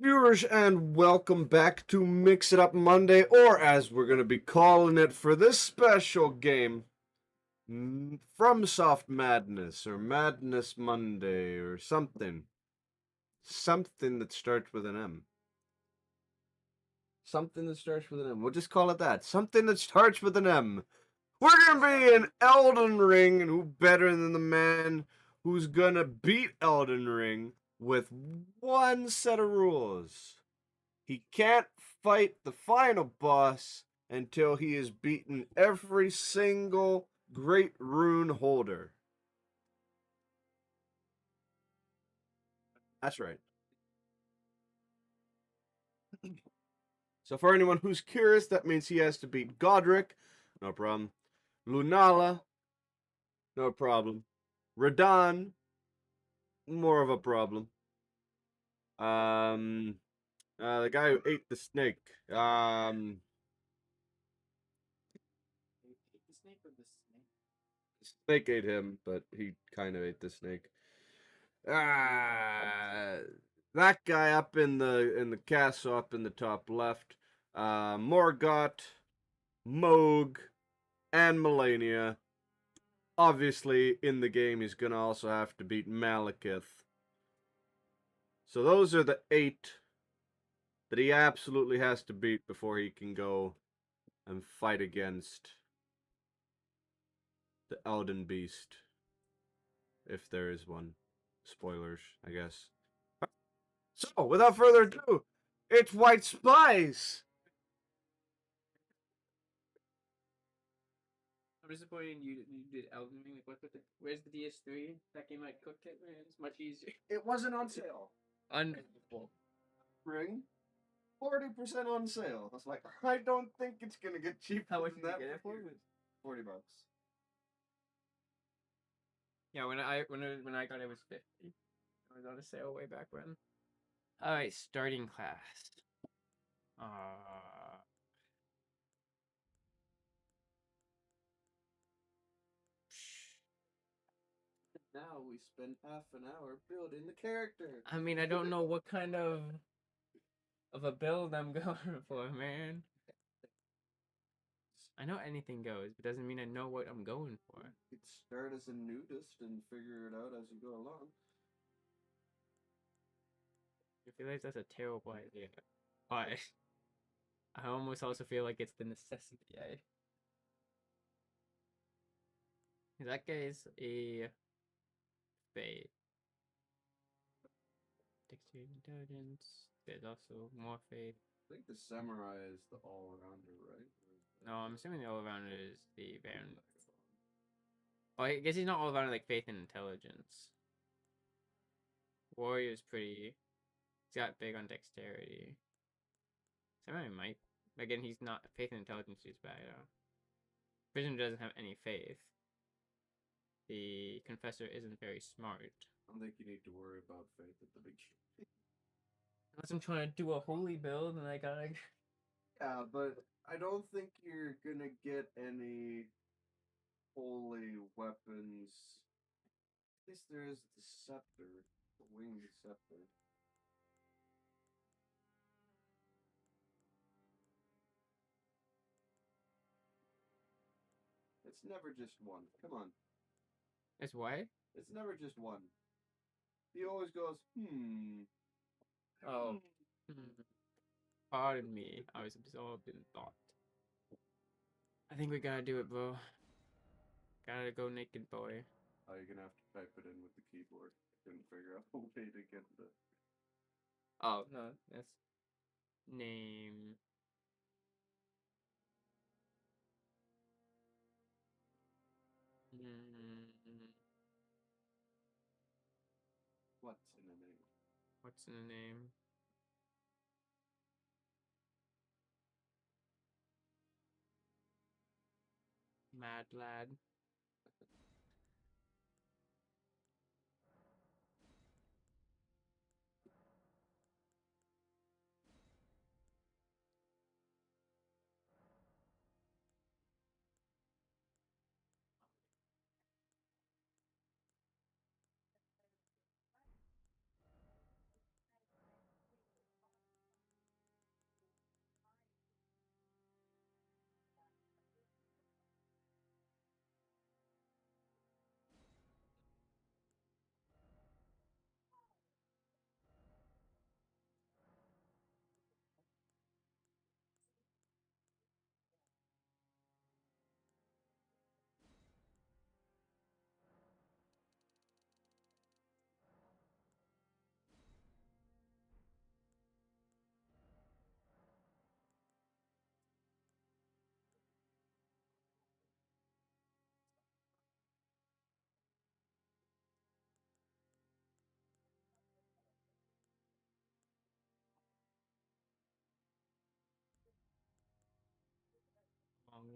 viewers, and welcome back to Mix It Up Monday, or as we're going to be calling it for this special game, From Soft Madness, or Madness Monday, or something. Something that starts with an M. Something that starts with an M. We'll just call it that. Something that starts with an M. We're going to be in Elden Ring, and who better than the man who's going to beat Elden Ring with one set of rules. He can't fight the final boss until he has beaten every single great rune holder. That's right. So for anyone who's curious, that means he has to beat Godric, no problem. Lunala, no problem. Radon, more of a problem. The guy who ate the snake. The snake ate him, but he kind of ate the snake. Ah, that guy up in the castle up in the top left. Morgott, Moog, and Melania. Obviously, in the game, he's gonna also have to beat Malekith. So those are the 8 that he absolutely has to beat before he can go and fight against the Elden Beast, if there is one. Spoilers, I guess. So, without further ado, it's White Spice! I'm disappointed you did Elden Ring. Like, where's the DS3? That game I cooked it, man. It's much easier. It wasn't on sale. Unbelievable. Ring, 40% on sale. I was like, I don't think it's gonna get cheaper. How much than did you that get it for? $40. Yeah, when I got it was 50. It was on a sale way back when. All right, starting class. Uh, Now we spend half an hour building the character. I mean, I don't know what kind of a build I'm going for, man. I know anything goes, but doesn't mean I know what I'm going for. You could start as a nudist and figure it out as you go along. I feel like that's a terrible idea. But I almost also feel like it's the necessity. That guy is a fate. Dexterity, intelligence. There's also more faith. I think the samurai is the all-rounder, right? No, I'm assuming the all-rounder is the Baron. Oh, I guess he's not all-rounder like faith and intelligence. Warrior's pretty. He's got big on dexterity. Samurai might. Again, he's not. Faith and intelligence is bad. Prisoner doesn't have any faith. The confessor isn't very smart. I don't think you need to worry about faith at the beginning. Unless I'm trying to do a holy build and I gotta. Yeah, but I don't think you're gonna get any holy weapons. At least there is the scepter, the winged scepter. It's never just one. Come on. It's what? It's never just one. He always goes, Oh. Pardon me. I was absorbed in thought. I think we gotta do it, bro. Gotta go naked, boy. Oh, you're gonna have to type it in with the keyboard. I couldn't figure out a way to get the. Oh, no, that's name. What's in the name? What's in the name? Mad lad.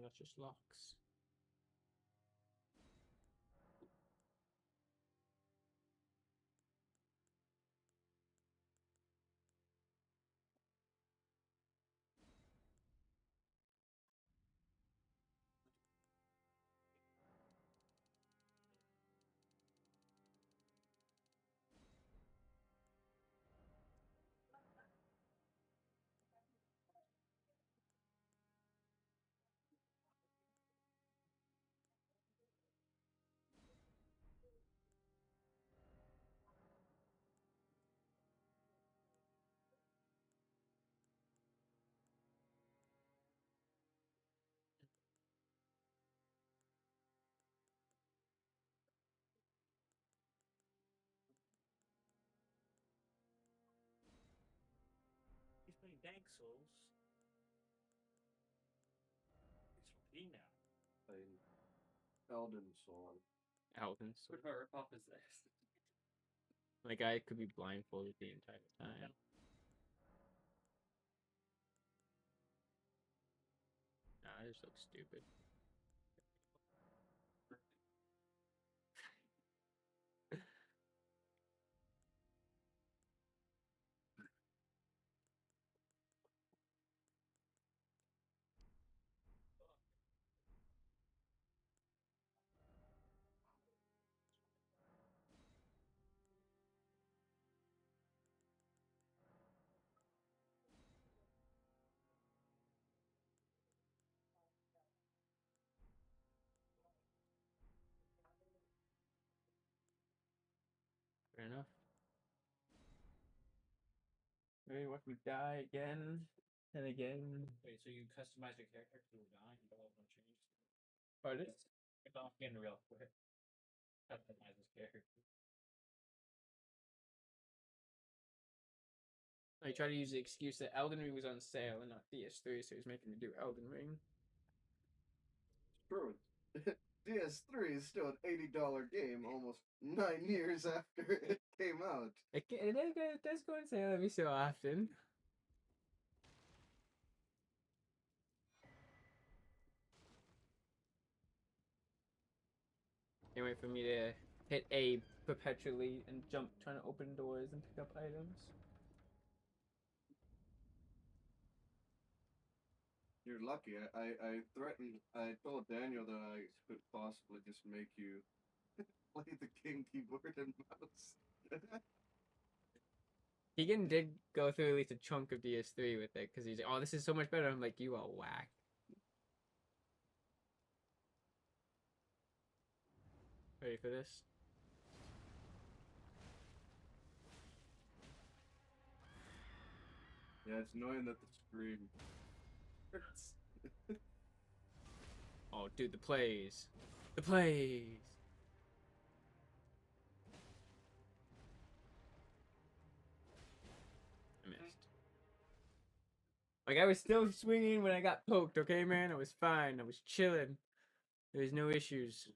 That's just locks. He's playing Dark Souls. It's free now. Playing Elden Soul. Elden. What about ripoff is this? Like I could be blindfolded the entire time. Nah, I just look stupid. Fair enough. Maybe what we die again and again. Wait, so you customize your character to die and all no changes? Pardon? If I'm getting real quick. Customize his character. I try to use the excuse that Elden Ring was on sale and not DS3, so he's making me do Elden Ring. True. DS3 is still an $80 game almost 9 years after it came out. It does go on sale every so often. Can't wait for me to hit A perpetually and jump trying to open doors and pick up items. You're lucky. I told Daniel that I could possibly just make you play the king keyboard and mouse. Keegan did go through at least a chunk of DS3 with it because he's like, oh, this is so much better. I'm like, you are whack. Ready for this? Yeah, it's annoying that the screen hurts. Oh, dude, the plays. The plays. I missed. Like, I was still swinging when I got poked, okay, man? I was fine. I was chilling. There was no issues.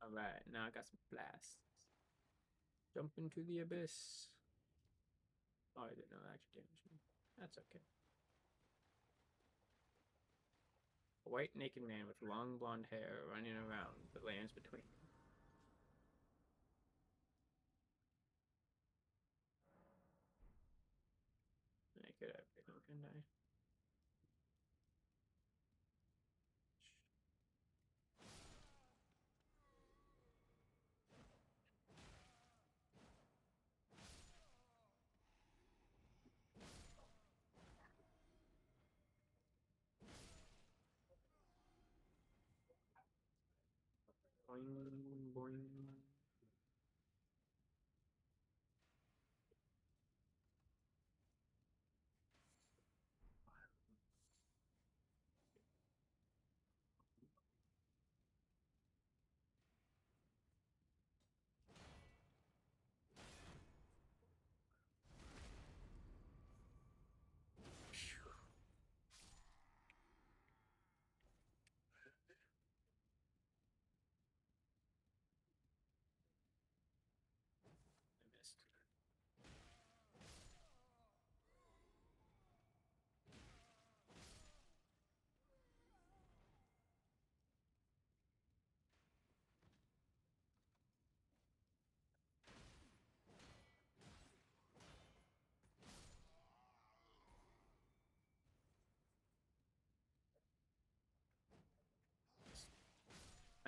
Alright, now I got some blasts. Jump into the abyss. Oh, I didn't know that actually damaged me. That's okay. A white naked man with long blonde hair running around the lands between. I could have been, couldn't I? Boing, boing.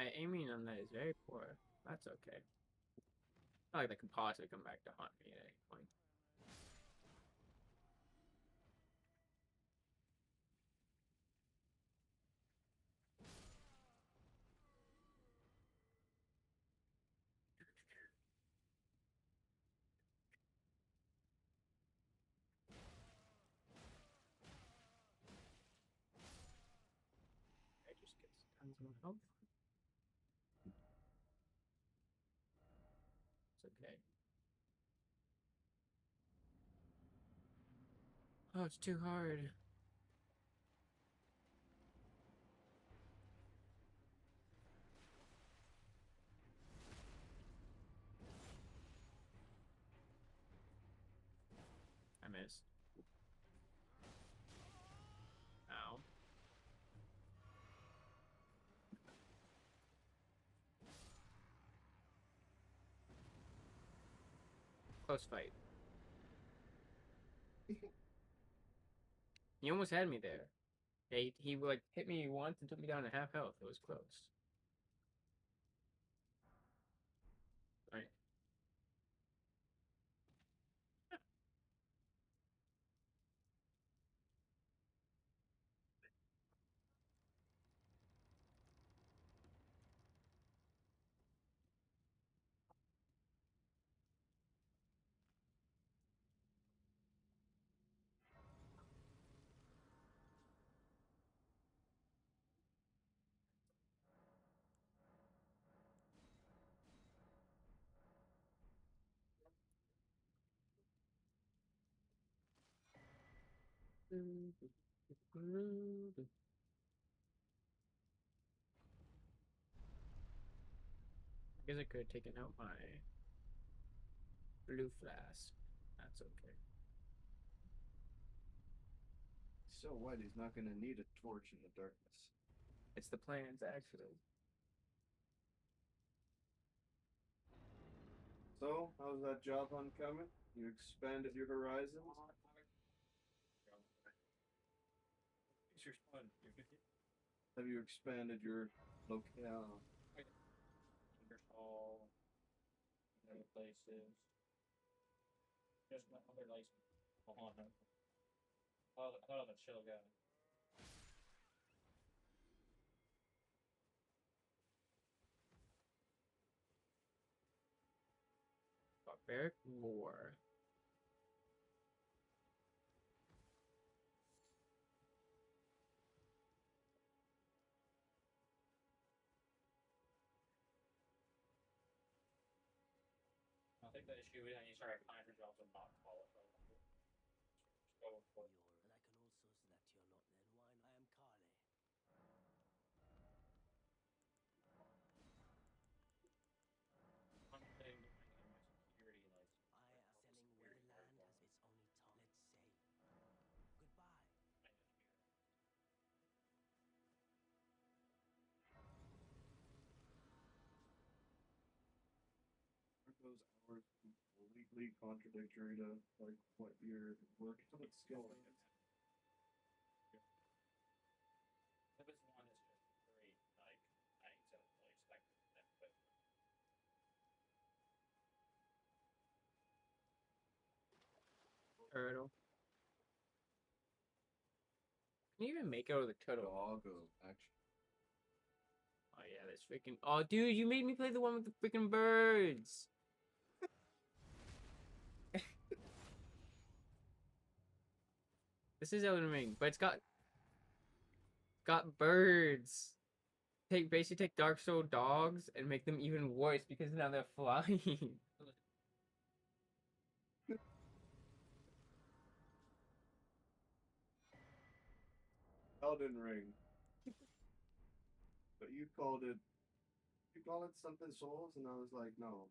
My aiming on that is very poor. That's okay. Not like that can possibly come back to haunt me at any point. I just get tons of health. It's okay. Oh, it's too hard. I missed. Ow. Close fight. He almost had me there. Yeah, he like hit me once and took me down to half health. It was close. Alright. I guess I could have taken out my blue flask. That's okay. So what? He's not gonna need a torch in the darkness. It's the plans, actually. So, how's that job hunt coming? You expanded your horizons? It's your spawn. Have you expanded your locale? Ingersoll, and other places. Just my other license. Hold on. I thought I was a chill guy. Barbaric War. I think the issue is that you start applying for jobs and not qualified. Just go for it. And I can also select your lot then. Why not? I am Carly. One thing to my security license. I am selling where the land has its only time. Let's say goodbye. Aren't those hours completely contradictory to like what you're working on at skill? If it's one that's just very like nice at a place like that, but Turtle. Can you even make out of the turtle? Doggo, actually. Oh yeah, that's freaking. Oh, dude, you made me play the one with the freaking birds. This is Elden Ring, but it's got birds. Basically take Dark Soul dogs and make them even worse because now they're flying. Elden Ring. But you called it. You call it something Souls, and I was like, no.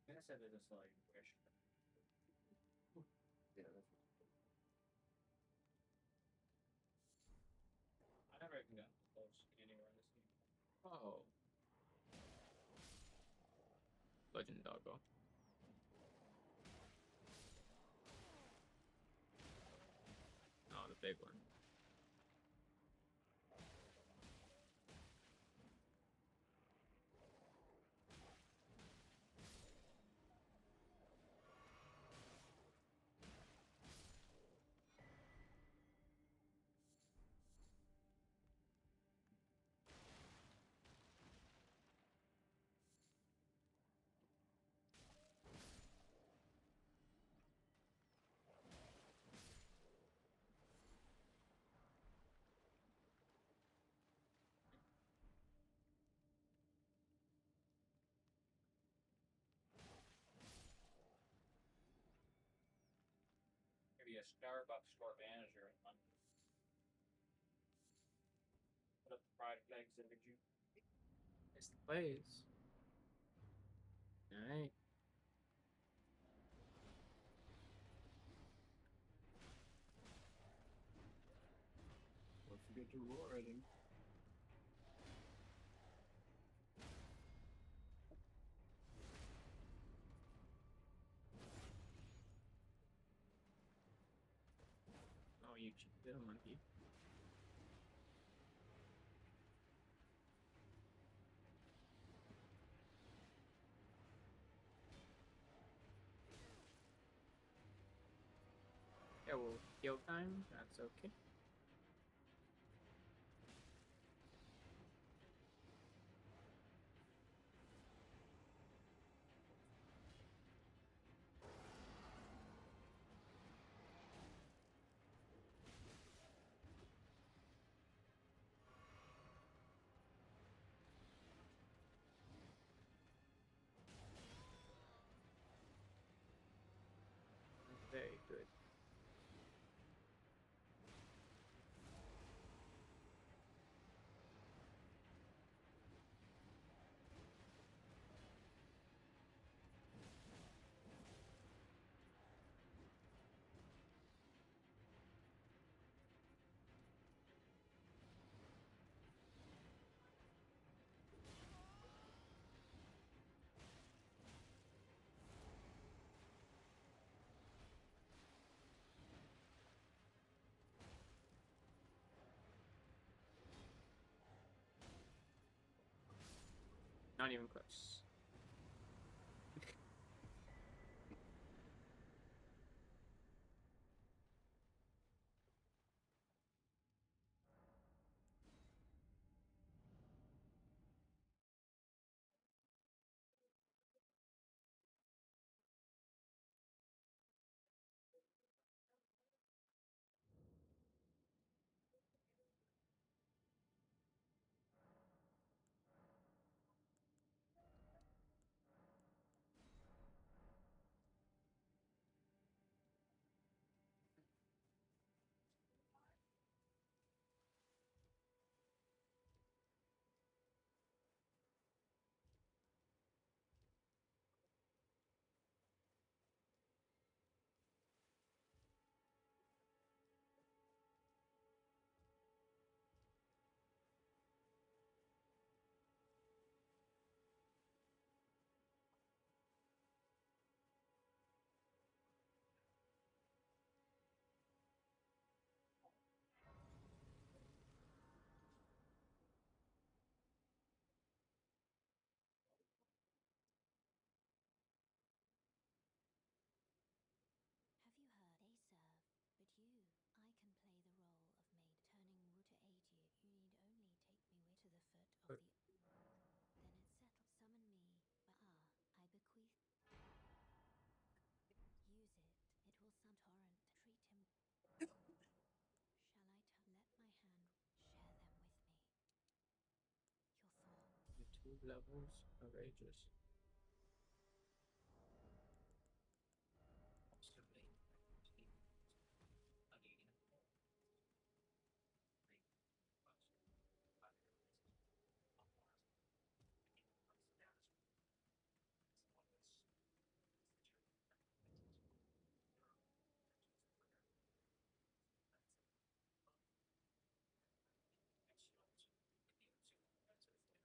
I said it is like wish. Yeah, that's I never even got close anywhere in this game. Oh. Legend Doggo. Oh, the big one. a Starbucks store manager in London. What up, Pride Flag Civic Jew? It's the place. Alright. Don't forget to roar at him. Oh, you cheap little monkey. Yeah, well, heal time, that's okay. Very good. Not even close. Have you heard? They serve, but you, I can play the role of maid, turning wood to aid you. You need only take me to the foot of the oak. Then it's settled. Summon me. I bequeath. Use it. It will sound torrent. Treat him. Shall I let my hand share them with me? Your thoughts. The 2 levels courageous. Possibly.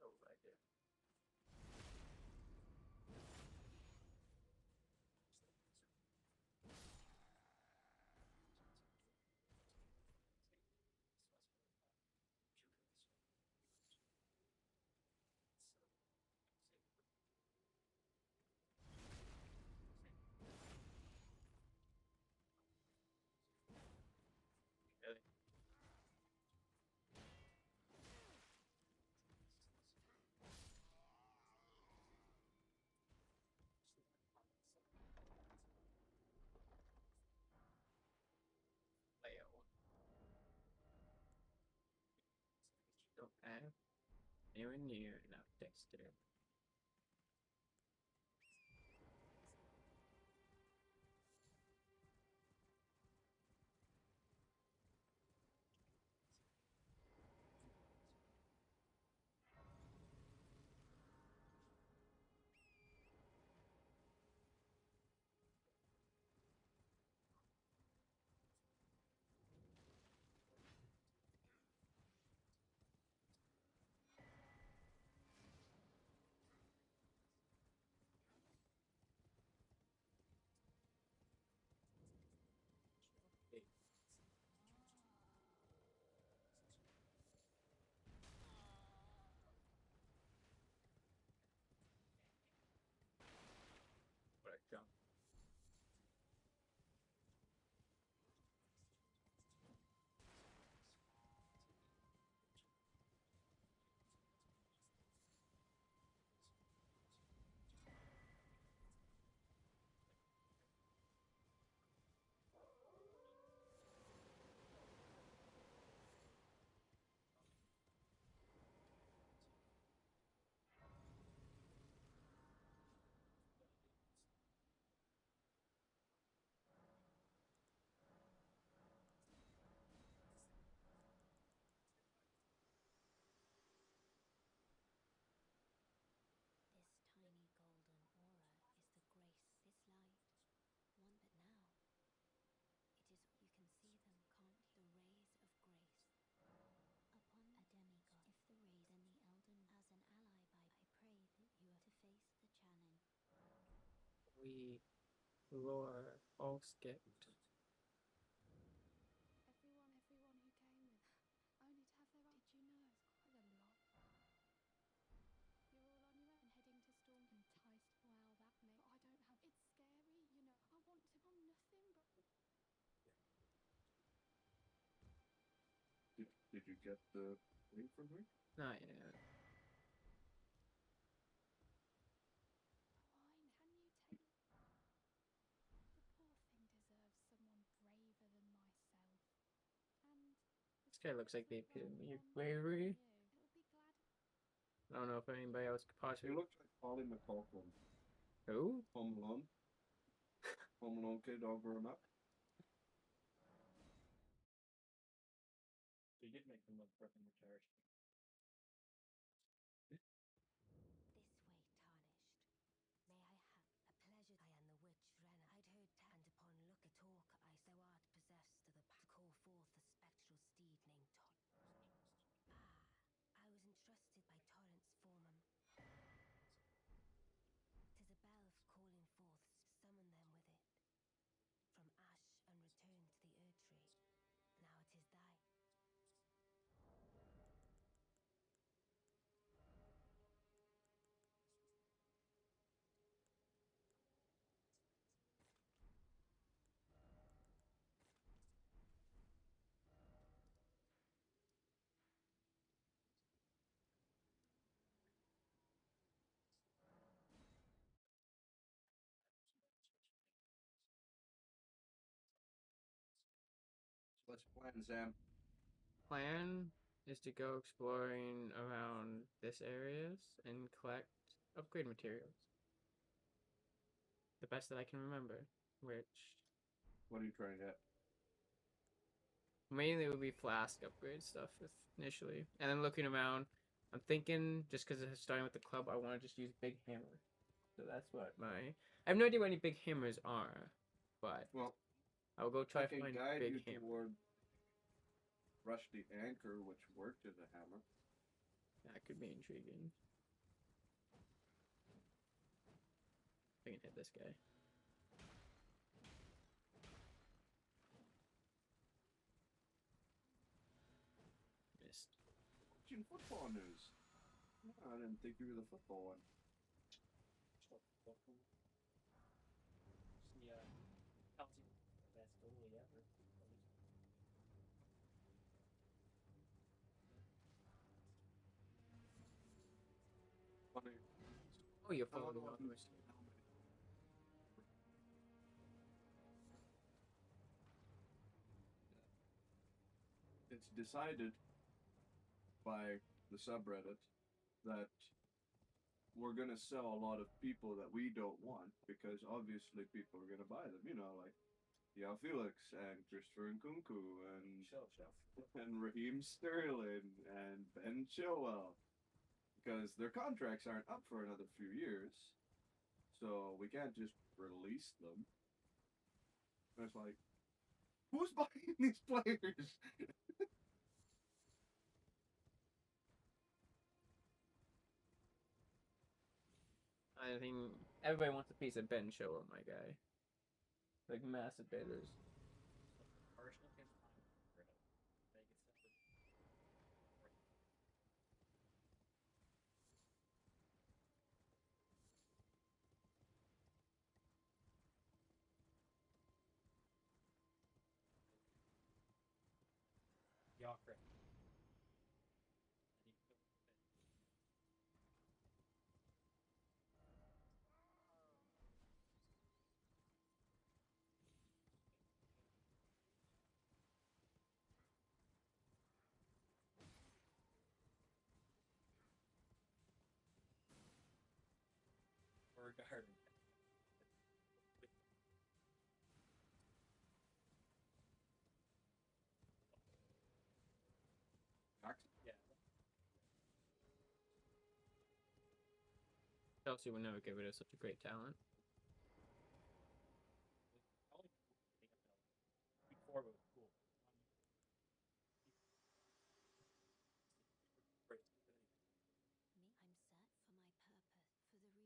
Oh, right there. Really? Leo. Don't have anywhere near enough dexterity. jump. This tiny golden aura is the grace, this light. One, but now it is, you can see them, can't you? The rays of grace. Upon a demigod, if the rays, then the Elden, as an ally by, I pray that you are to face the challenge. We lore all skipped. Everyone who came with only to have their own. Did you know it's quite a lot? You're all on your own heading to Storm, enticed. Well, that may I don't have. It's scary, you know. I want to. I'm nothing but. Did you get the link from her? Not yet. Wine, can you take? The poor thing deserves someone braver than myself. And This guy looks like the epitome of one bravery. it'll be glad. I don't know if anybody else could He possibly. looks like Polly McCaulkin. Who? Home Alone. Home Alone kid all grown up. They did make them look freaking retired. This way tarnished. May I have a pleasure? I am the witch Renna. I'd heard and upon look at talk I thou art possessed of the to call forth a spectral steed named I was entrusted by Torrent's foreman. 'Tis a bell calling forth, summon them with it. From ash and return to the Erd tree. Now it is thy. So what's the plan, Sam? Plan is to go exploring around this areas and collect upgrade materials. The best that I can remember, which What are you trying to get? mainly would be flask upgrade stuff initially, and then looking around. I'm thinking just because it's starting with the club, I want to just use big hammer. So that's what I have no idea what any big hammers are, but Well, I will go try I to can find guide big you hammer. toward Rusty Anchor, which worked as a hammer. That could be intriguing. I can hit this guy. Missed. Watching football news. No, I didn't think you were the football one. Yeah. Counting best goalie ever. Funny. Oh, you're I don't following know on. who's- It's decided by the subreddit that we're gonna sell a lot of people that we don't want because obviously people are gonna buy them. You know, like Yao Felix and Christopher Nkunku and Raheem Sterling and Ben Chilwell because their contracts aren't up for another few years, so we can't just release them. And it's like, who's buying these players? I think everybody wants a piece of Ben Show, my guy. Like massive bidders. Arsenal can find Vegas separate. Oh, crap. And he killed the thing. Or garden. Yeah. Chelsea would never get rid of such a great talent. Probably before it was cool. Me, I'm set for my purpose, for the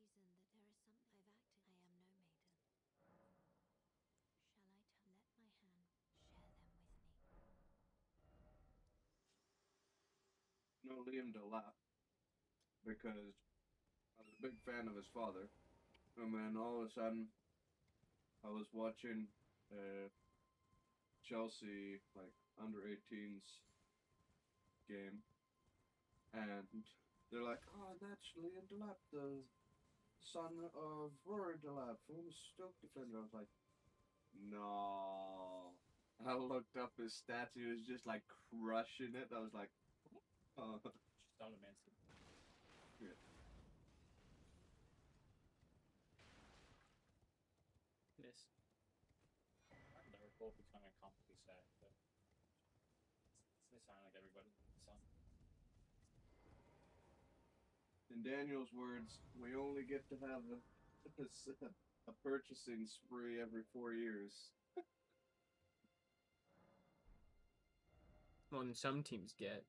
reason that there is something I've acted. I am no maiden. Shall I let my hand share them with me? No, Liam Delap, because I was a big fan of his father, and then all of a sudden, I was watching Chelsea like under 18s game, and they're like, "Oh, that's Liam Delap, the son of Rory Delap, famous Stoke defender." I was like, "No." I looked up his stats. He was just like crushing it. I was like, Just down to Man City. Yeah. Miss. Liverpool becoming completely sad, but they sound like everybody. So In Daniel's words, we only get to have a purchasing spree every 4 years. More than some teams get.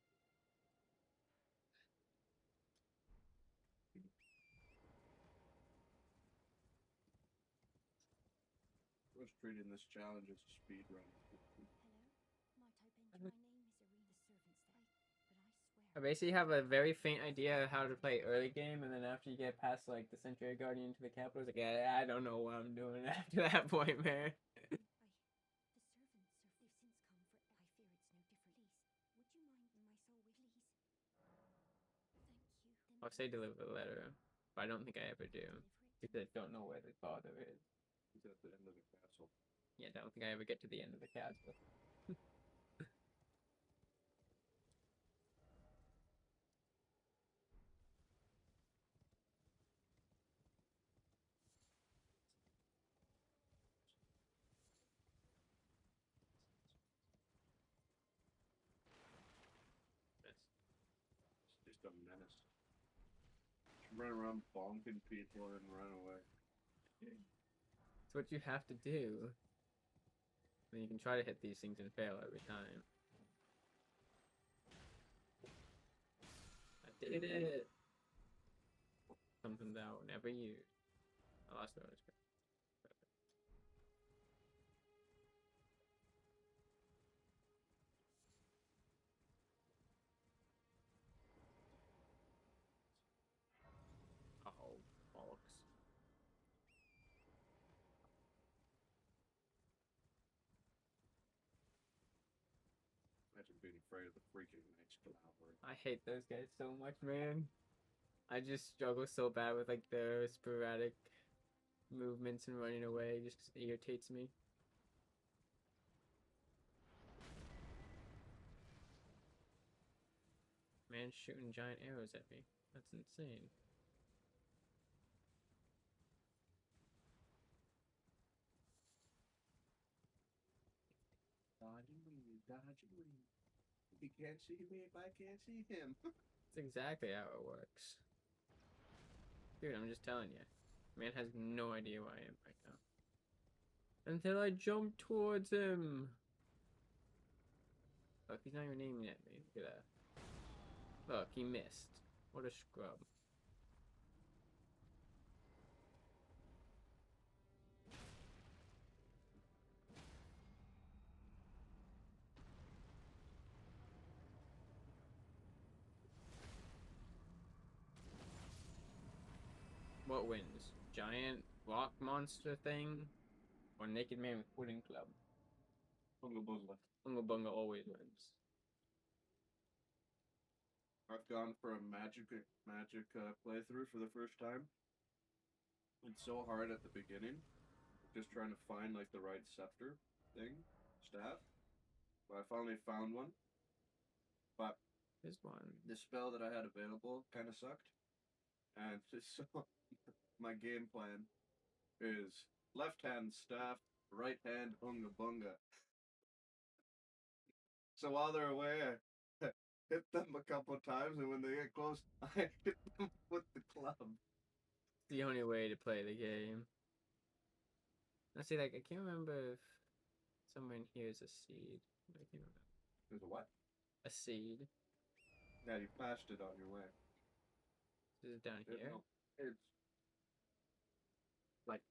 I was treating this challenge as a speed run. Hello? Might I venture my name is Arena Servants there, but I I swear. basically have a very faint idea of how to play early game, and then after you get past like the Century Guardian to the capital, it's like I don't know what I'm doing after that point, man. The servants they've since come for. I fear it's no different. Please, would you mind my soul with please? Thank you. Then I'll say please deliver the letter, but I don't think I ever do deliver it to because I me. don't know where the father is. He's at the end of the castle. Yeah, I don't think I ever get to the end of the castle. It's just a menace. Just run around bonking people and run away. It's what you have to do. I mean, you can try to hit these things and fail every time. I did it! Something that I would never use. I lost the bonus. Oh, bollocks. Imagine being afraid of the freaking next cloud. I hate those guys so much, man. I just struggle so bad with like the sporadic movements and running away. It just irritates me. Man shooting giant arrows at me. That's insane. Dodging me, dodging me. He can't see me if I can't see him. That's exactly how it works. Dude, I'm just telling you. Man has no idea where I am right now. Until I jump towards him. Look, he's not even aiming at me. Look at that. Look, he missed. What a scrub. What wins? Giant rock monster thing? Or naked man with wooden club? Bunga bunga. Bunga Bunga always wins. I've gone for a magic playthrough for the first time. It's so hard at the beginning, just trying to find like the right scepter staff. But I finally found one. But This one. the spell that I had available kind of sucked, and so my game plan is left hand staff, right hand unga bunga. So while they're away, I hit them a couple times, and when they get close, I hit them with the club. The only way to play the game. I see, like, I can't remember if somewhere in here is a seed. I can't remember. There's a what? A seed. Yeah, you passed it on your way. Is it down here? No, it's like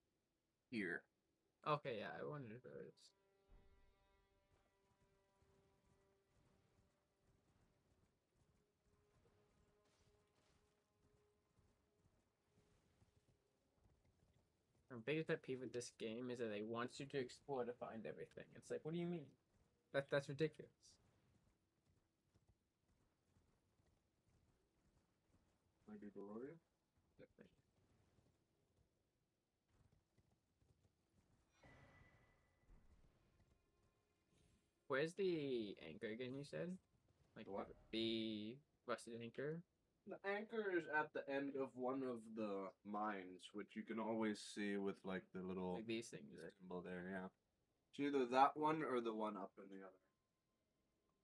here. Okay, yeah, I wondered if it was. My biggest pet peeve with this game is that they want you to explore to find everything. It's like, what do you mean? That's ridiculous. Maybe below you. Definitely. Where's the anchor again? You said, like The what? The rusted anchor. The anchor is at the end of one of the mines, which you can always see with like the little Like these things, right? symbol there. Yeah, it's either that one or the one up in the other.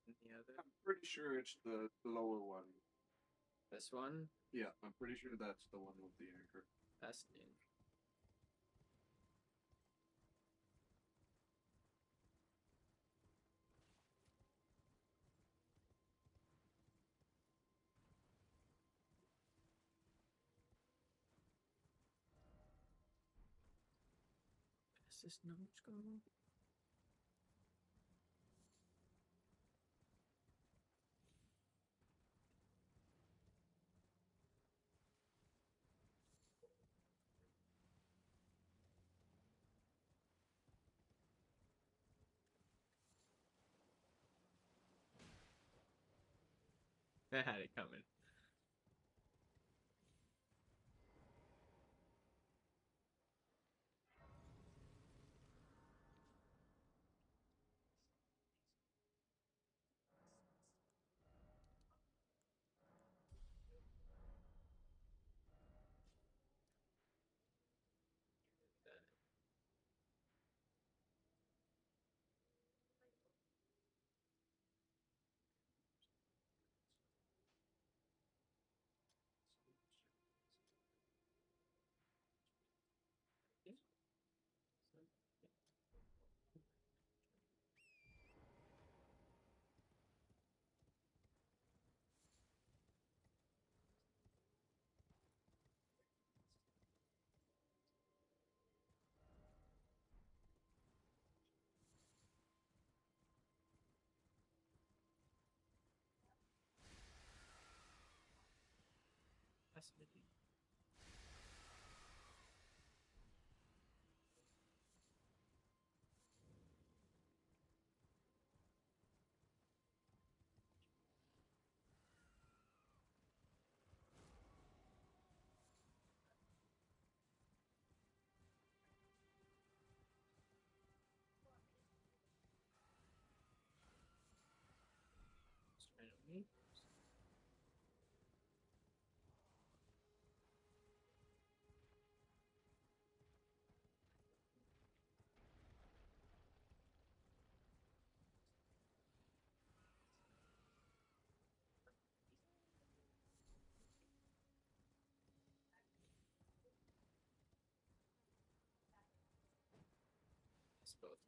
And the other. I'm pretty sure it's the lower one. This one. Yeah, I'm pretty sure that's the one with the anchor. Fascinating. Is this notes going on? I had it coming. Fascinating. Strange. It's both.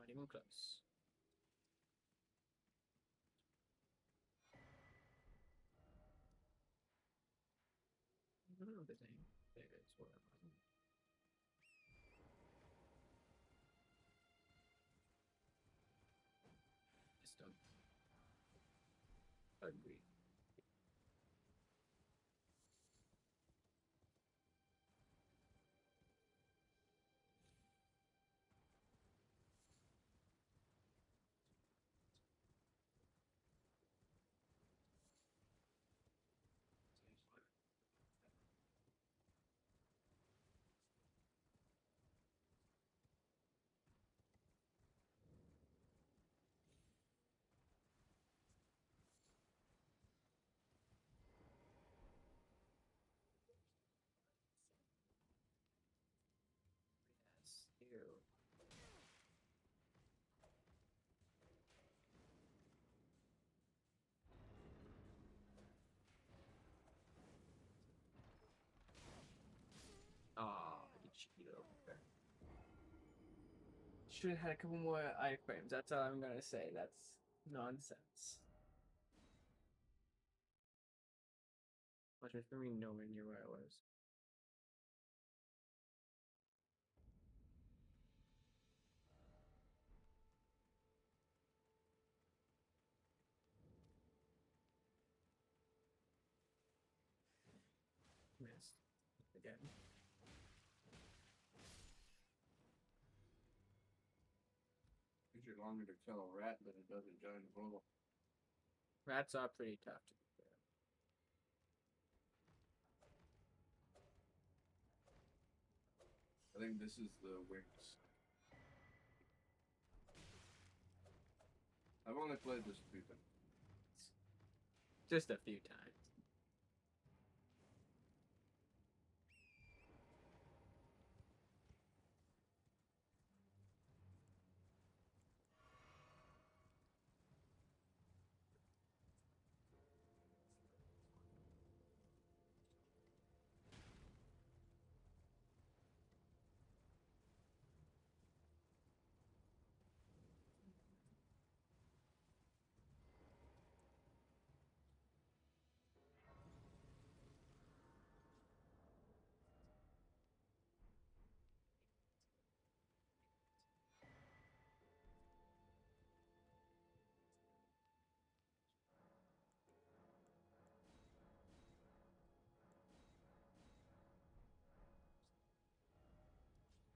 Not even close. I don't know if there's any favorites or whatever. Just don't agree. Yes. Ew. Oh, you cheated over there. Should have had a couple more iframes. That's all I'm gonna say. That's nonsense. Watch me for me nowhere near where I was. Missed again. Takes you longer to kill a rat than it does a giant bull. Rats are pretty tough to be fair. I think this is the wings. I've only played this a few times. Just a few times.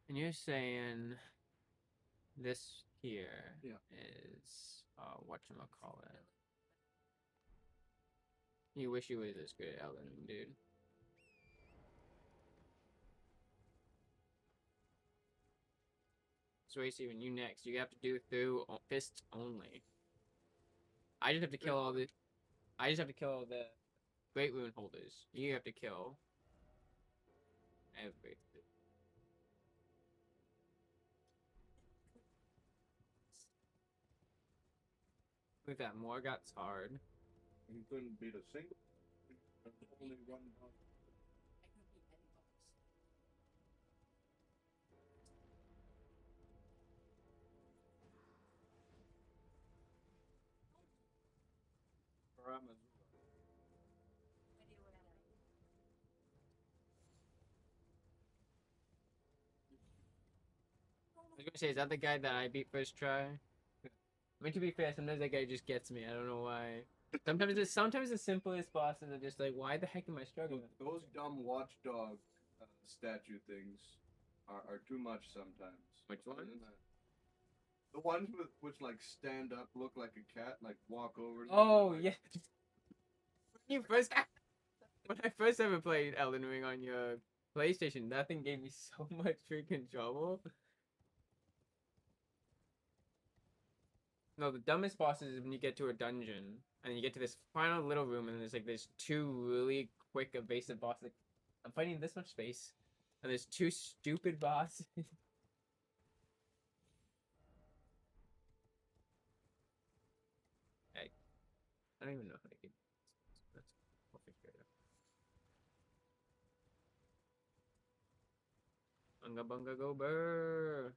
And you're saying this here Yeah. is whatchamacallit. You wish you was as good at Elden, dude. So Steven, you next. You have to do through fists only. I just have to kill all the great rune holders. You have to kill everything. With that Morgott's hard. You couldn't beat a single. Only one boss. I was gonna say, is that the guy that I beat first try? I mean, to be fair, sometimes that guy just gets me. I don't know why. Sometimes the simplest bosses are just like, why the heck am I struggling? Those dumb watchdog statue things are too much sometimes. Which Other ones? than that. The ones which like stand up, look like a cat, like walk over. Oh like, yeah. When I first ever played Elden Ring on your PlayStation, that thing gave me so much freaking trouble. No, the dumbest bosses is when you get to a dungeon and you get to this final little room and there's like there's two really quick evasive bosses. Like, I'm fighting this much space, and there's two stupid bosses. Hey, I don't even know how to get. We'll figure it out. Bunga bunga go burr.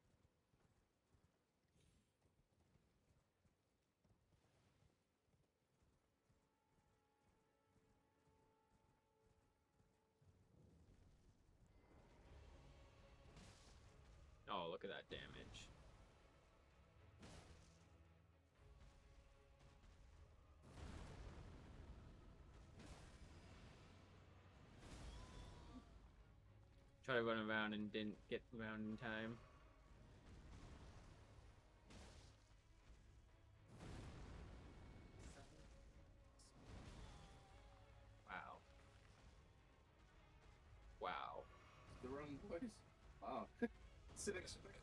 look at that damage. Try to run around and didn't get around in time. Wow. Wow. The wrong place. Wow. It's unexpected.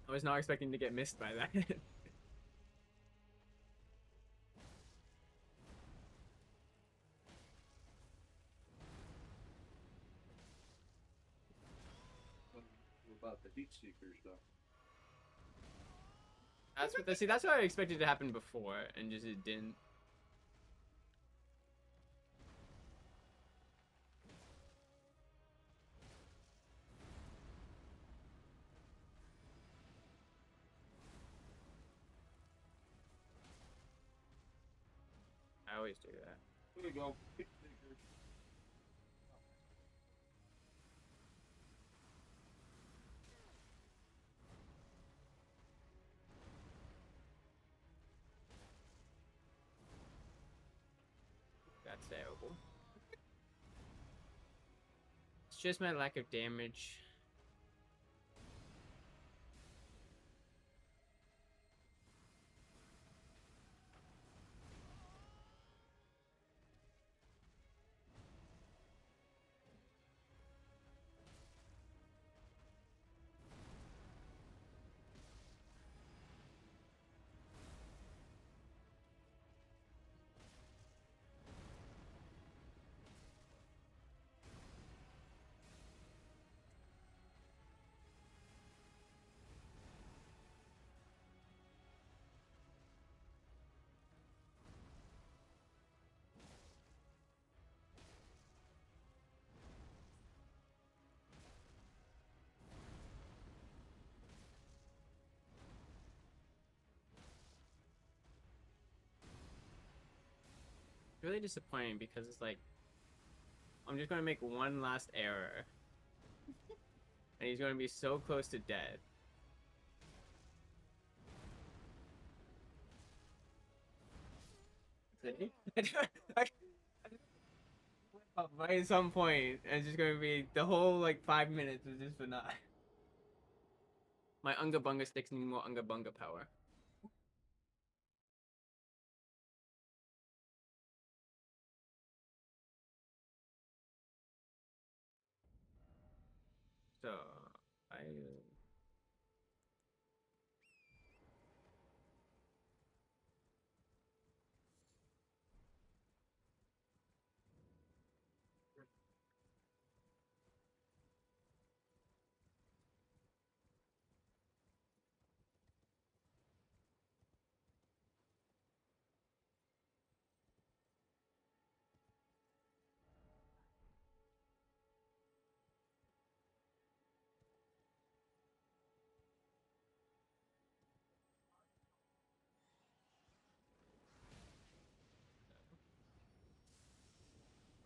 I was not expecting to get missed by that. What about the heat seekers, though? That's what I expected to happen before, and just it didn't. I always do that. There you go. Heat seekers. That's terrible. It's just my lack of damage. Really disappointing because it's like I'm just gonna make one last error and he's gonna be so close to dead. Right at some point, and it's just gonna be the whole like 5 minutes is just for not. My Unga Bunga sticks need more Unga Bunga power. So I.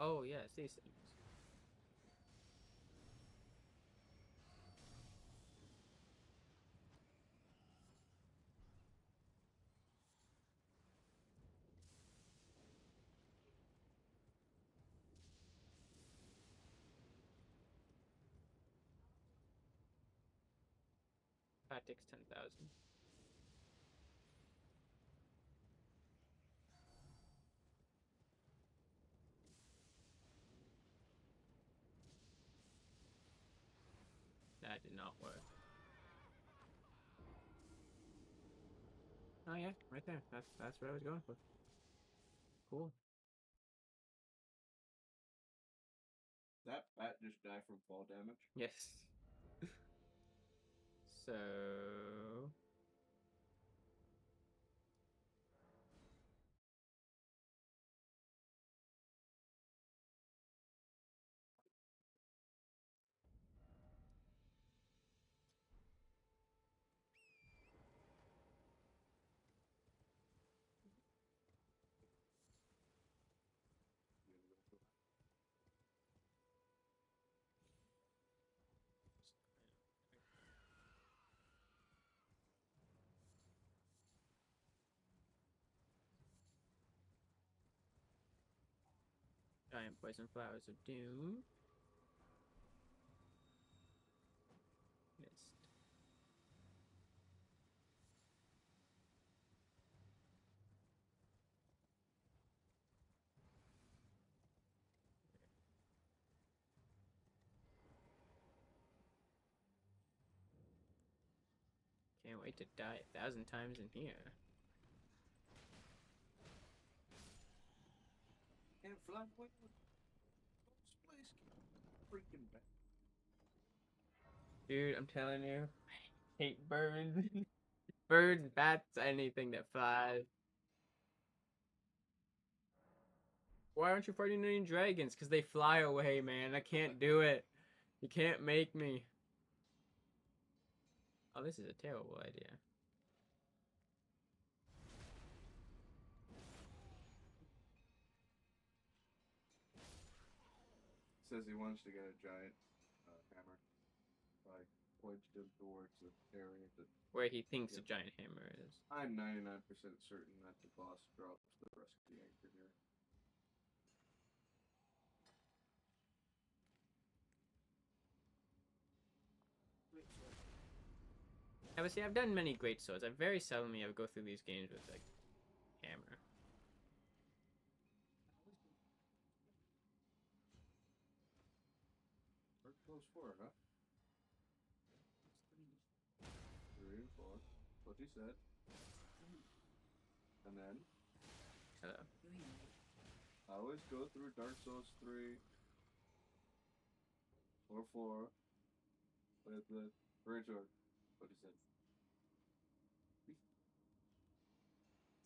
Oh yes, these things. That takes 10,000. That did not work. Oh yeah, right there. That's what I was going for. Cool. That bat just died from fall damage. Yes. So giant poison flowers of doom. Missed. Can't wait to die 1,000 times in here. Can't fly away with this place. Freaking bad. Dude, I'm telling you, I hate birds. Birds, bats, anything that flies. Why aren't you fighting any dragons? Because they fly away, man. I can't do it. You can't make me. Oh, this is a terrible idea. Says he wants to get a giant hammer. I pointed him towards the area that Where he thinks Yep. a giant hammer is. I'm 99% certain that the boss drops the rest of the anchor here. Yeah, but see, I've done many great swords. I very seldomly ever go through these games with like hammer. Or close 4, huh? 3 and 4. What he said. And then Hello. I always go through Dark Souls 3 or 4 with the Great Sword. What he said.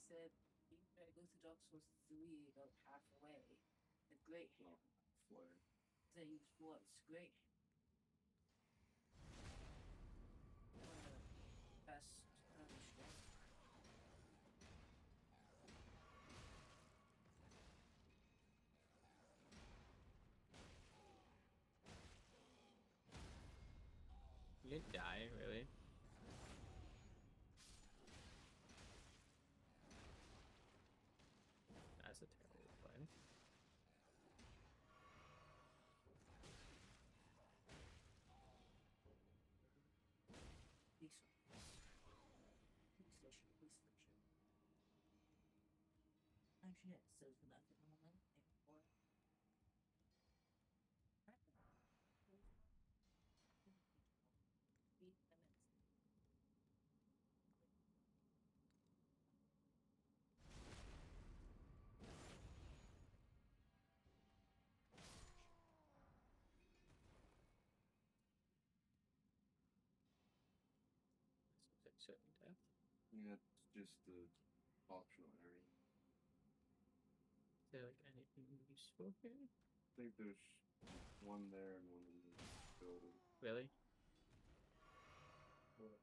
Said you better go to Dark Souls 3 about halfway. The great Oh, flare. they use what's great. Best strength. You didn't die, really. That's a terrible play. Actually, yeah, so for that at the moment, or Certain death. Yeah, it's just the optional area. Is there like anything useful here? I think there's one there and one in the building. Really? What?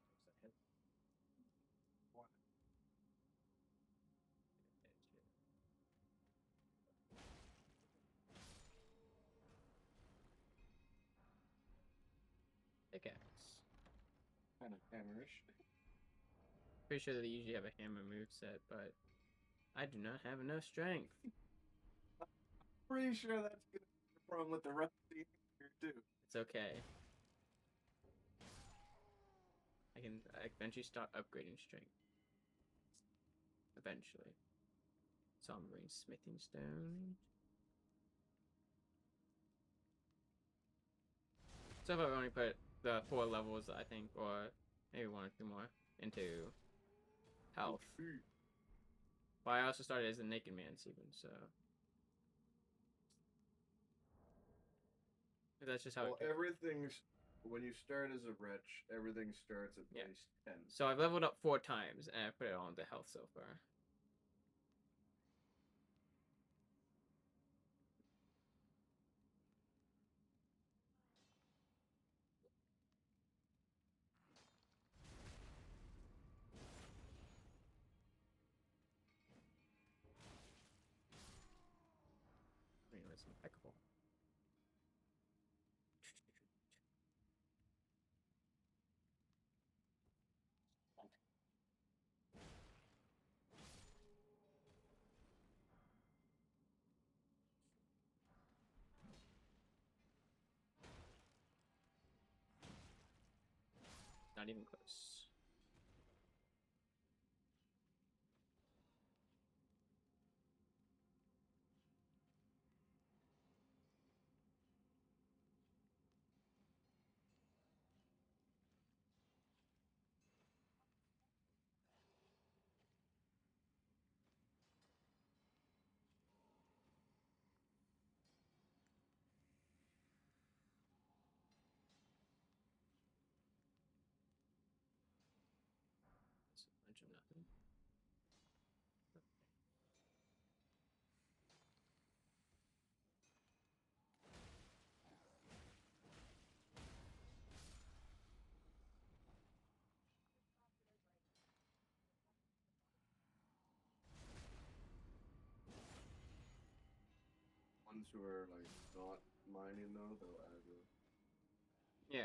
Pickaxe. Kind of hammerish. Pretty sure that they usually have a hammer moveset, but I do not have enough strength. Pretty sure that's gonna be the problem with the rest of the anchor too. It's okay. I can eventually start upgrading strength. Eventually. Sombering smithing stone. So far I've only put the 4 levels, I think, or maybe 1 or 2 more, into health. But I also started as a naked man, even, so... That's just how Well, it goes. everything's when you start as a wretch, everything starts at Yeah. base 10. So I've leveled up 4 times, and I've put it all into health so far. I mean, it's impeccable. Not even close. That's a bunch of nothing. Ones who are like not mining though, they'll add it. Yeah.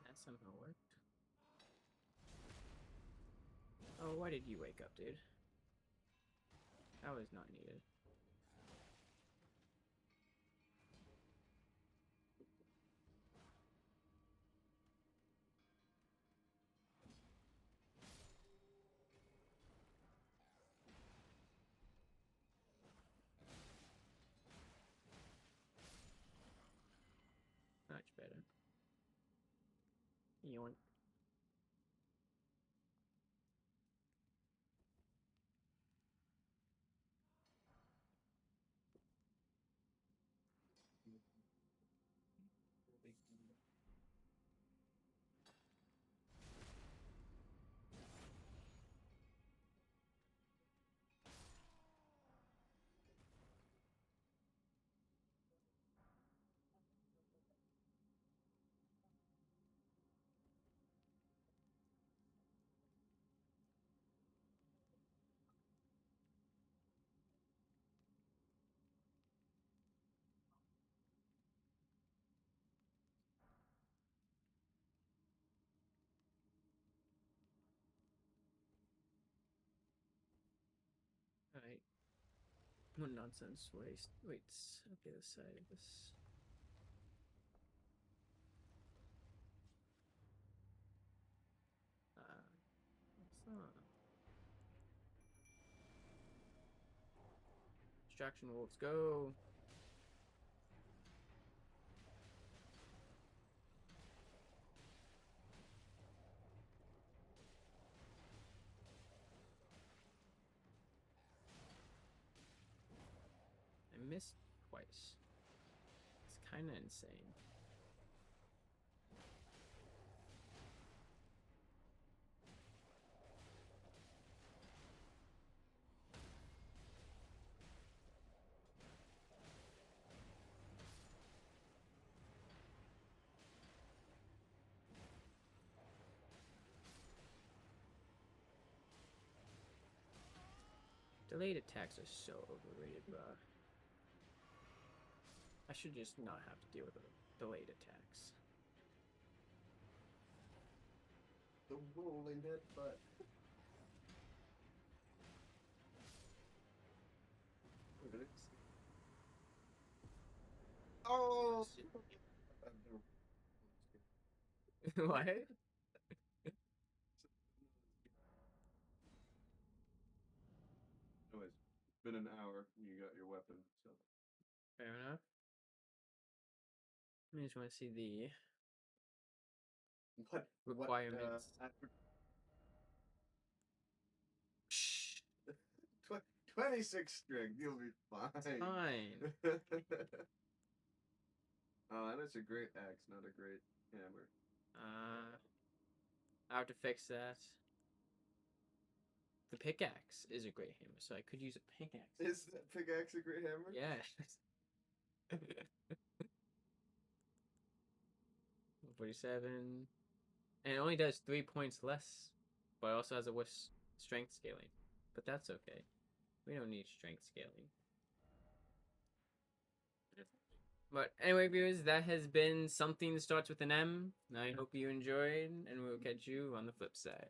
That somehow worked. Oh, why did you wake up, dude? That was not needed. Much better. Yoink. Alright. What nonsense waste. Wait, okay, the side of this. What's that? Distraction wolves, go! I missed twice. It's kind of insane. Delayed attacks are so overrated, bro. I should just not have to deal with delayed attacks. The rolling headbutt. Oh! What? Anyways, it's been an hour and you got your weapon, so. Fair enough. I just want to see the What requirements. 26 string, you'll be fine. It's fine. Oh, and it's a great axe, not a great hammer. I have to fix that. The pickaxe is a great hammer, so I could use a pickaxe. Is that pickaxe a great hammer? Yes. 47. And it only does 3 points less, but it also has a worse strength scaling. But that's okay. We don't need strength scaling. But anyway, viewers, that has been Something That Starts with an M. I hope you enjoyed, and we'll catch you on the flip side.